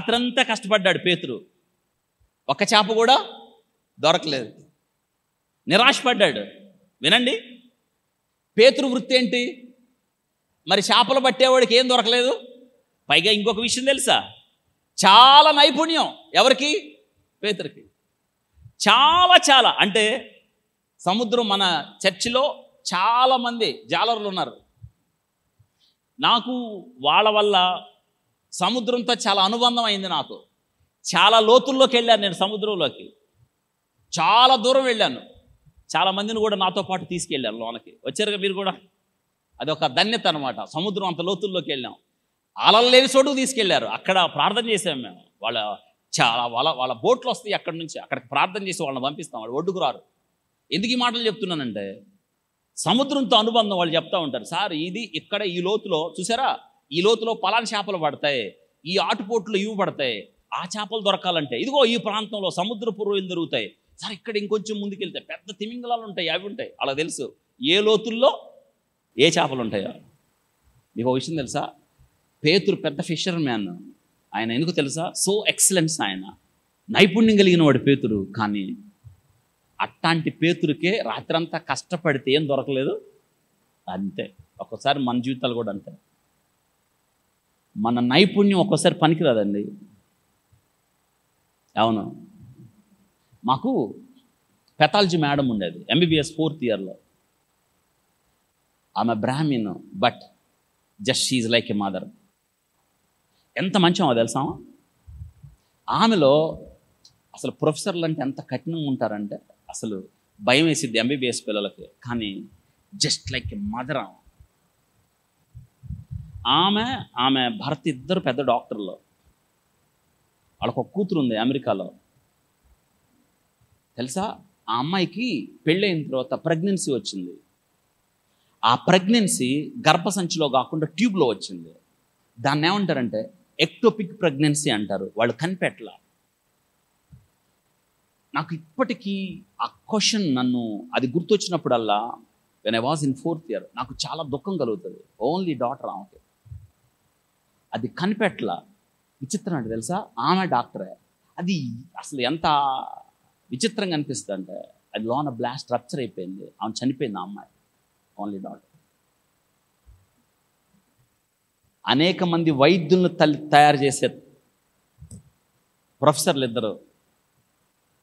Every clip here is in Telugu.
రాత్రంతా కష్టపడ్డాడు పేతురు, ఒక్క చేప కూడా దొరకలేదు, నిరాశపడ్డాడు. వినండి, పేతురు వృత్తి ఏంటి? మరి చేపలు పట్టేవాడికి ఏం దొరకలేదు. పైగా ఇంకొక విషయం తెలుసా, చాలా నైపుణ్యం. ఎవరికి? పేతురుకి. చాలా అంటే సముద్రం, మన చర్చిలో చాలామంది జాలర్లు ఉన్నారు. నాకు వాళ్ళ వల్ల సముద్రంతో చాలా అనుబంధం అయింది. నాకు చాలా లోతుల్లోకి వెళ్ళాను నేను, సముద్రంలోకి చాలా దూరం వెళ్ళాను. చాలామందిని కూడా నాతో పాటు తీసుకెళ్ళాను లోనకి. వచ్చారుగా మీరు కూడా, అదొక ధన్యత అనమాట. సముద్రం అంత లోతుల్లోకి వెళ్ళాం. అలలు లేని చోటుకు తీసుకెళ్లారు. అక్కడ ప్రార్థన చేసాం మేము. వాళ్ళ బోట్లు వస్తాయి అక్కడి నుంచి, అక్కడికి ప్రార్థన చేసి వాళ్ళని పంపిస్తాం. వాళ్ళు ఒడ్డుకు రారు. ఎందుకు ఈ మాటలు చెప్తున్నానంటే, సముద్రంతో అనుబంధం. వాళ్ళు చెప్తా ఉంటారు, సార్ ఇది ఇక్కడ ఈ లోతులో చూసారా, ఈ లోతులో పలానా చేపలు పడతాయి, ఈ ఆటుపోట్లు ఇవి పడతాయి, ఆ చేపలు దొరకాలంటే ఇదిగో ఈ ప్రాంతంలో సముద్రపు రొయ్యలు దొరుకుతాయి సార్, ఇక్కడ ఇంకొంచెం ముందుకెళ్తే పెద్ద తిమింగలాలు ఉంటాయి, అవి ఉంటాయి. అలా తెలుసు ఏ లోతుల్లో ఏ చేపలు ఉంటాయో. మీకు ఒక విషయం తెలుసా, పేతురు పెద్ద ఫిషర్ మ్యాన్. ఆయన ఎందుకు తెలుసా, సో ఎక్సలెన్స్, ఆయన నైపుణ్యం కలిగిన వాడు పేతురు. కానీ అట్లాంటి పేతురుకే రాత్రంతా కష్టపడితే ఏం దొరకలేదు. అంతే. ఒక్కోసారి మన జీవితాలు కూడా అంతే. మన నైపుణ్యం ఒక్కోసారి పనికిరాదండి. అవును, మాకు పెథాలజీ మేడం ఉండేది, MBBS 4th ఇయర్లో. ఆమె Brahmin, but just she's like a mother. ఎంత మంచిగా తెలుసా, ఆమెలో అసలు ప్రొఫెసర్లు అంటే ఎంత కఠినంగా ఉంటారంటే అసలు భయం వేసిద్ది MBBS పిల్లలకి. కానీ జస్ట్ లైక్ ఎ మదర్. ఆమె భర్త ఇద్దరు పెద్ద డాక్టర్లు. వాళ్ళకు ఒక కూతురు ఉంది అమెరికాలో. తెలుసా, ఆ అమ్మాయికి పెళ్ళైన తర్వాత ప్రెగ్నెన్సీ వచ్చింది. ఆ ప్రెగ్నెన్సీ గర్భసంచిలో కాకుండా ట్యూబ్లో వచ్చింది. దాన్ని ఏమంటారంటే ఎక్టోపిక్ ప్రెగ్నెన్సీ అంటారు. వాళ్ళు కనిపెట్టల. నాకు ఇప్పటికీ ఆ క్వశ్చన్ అది గుర్తొచ్చినప్పుడల్లా, when I was in 4th year, నాకు చాలా దుఃఖం కలుగుతుంది. ఓన్లీ డాటర్ ఆమెకి, అది కనిపెట్టల. విచిత్రం అంటే తెలుసా, ఆమె డాక్టరే. అది అసలు ఎంత విచిత్రంగా అనిపిస్తుంది అంటే, అది లోన బ్లాస్ట్ రప్చర్ అయిపోయింది, ఆమె చనిపోయింది. ఆ అమ్మాయి ఓన్లీ డాక్టర్. అనేక మంది వైద్యులను తయారు చేసే ప్రొఫెసర్లు ఇద్దరు.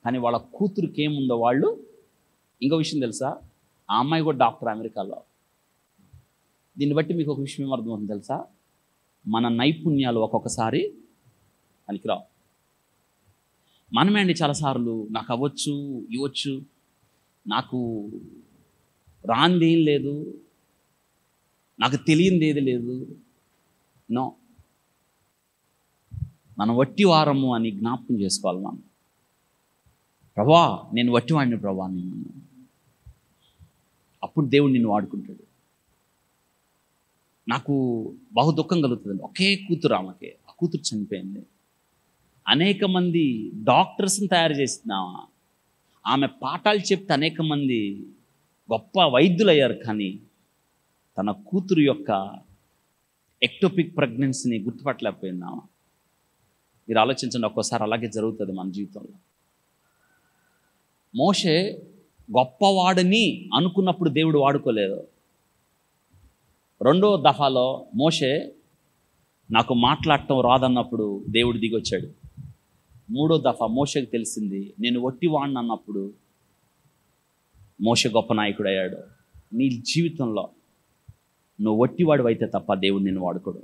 కానీ వాళ్ళ కూతురికి ఏముందో వాళ్ళు. ఇంకో విషయం తెలుసా, ఆ అమ్మాయి కూడా డాక్టర్ అమెరికాలో. దీన్ని బట్టి మీకు ఒక విషయం ఏమర్థమవుతుంది తెలుసా, మన నైపుణ్యాలు ఒక్కొక్కసారి పనికిరావు. మనమే అండి చాలాసార్లు నాకు అవ్వచ్చు, ఇవ్వచ్చు, నాకు రాంది ఏం లేదు, నాకు తెలియంది ఏది లేదు. నో, మనం వట్టి వారము అని జ్ఞాపకం చేసుకోవాలి. మనం, ప్రభా నేను వట్టివాడిని ప్రభా, నేను, అప్పుడు దేవుడు నిన్ను వాడుకుంటాడు. నాకు బహు దుఃఖం కలుగుతుంది. ఒకే కూతురు ఆమెకి, ఆ కూతురు చనిపోయింది. అనేక మంది డాక్టర్స్ని తయారు చేస్తున్నావా, ఆమె పాఠాలు చెప్తే అనేక మంది గొప్ప వైద్యులు అయ్యారు. కానీ తన కూతురు యొక్క ఎక్టోపిక్ ప్రెగ్నెన్సీని గుర్తుపట్టలేకపోయిందామా. మీరు ఆలోచించండి, ఒక్కోసారి అలాగే జరుగుతుంది మన జీవితంలో. మోషే గొప్పవాడిని అనుకున్నప్పుడు దేవుడు వాడుకోలేదు. 2వ దఫాలో మోషే నాకు మాట్లాడటం రాదన్నప్పుడు దేవుడు దిగొచ్చాడు. 3వ దఫా మోషేకి తెలిసింది నేను వట్టివాడిని అన్నప్పుడు మోషే గొప్ప నాయకుడు అయ్యాడు. నీ జీవితంలో నువ్వు వట్టివాడు అయితే తప్ప దేవుడు నిన్ను వాడుకోడు.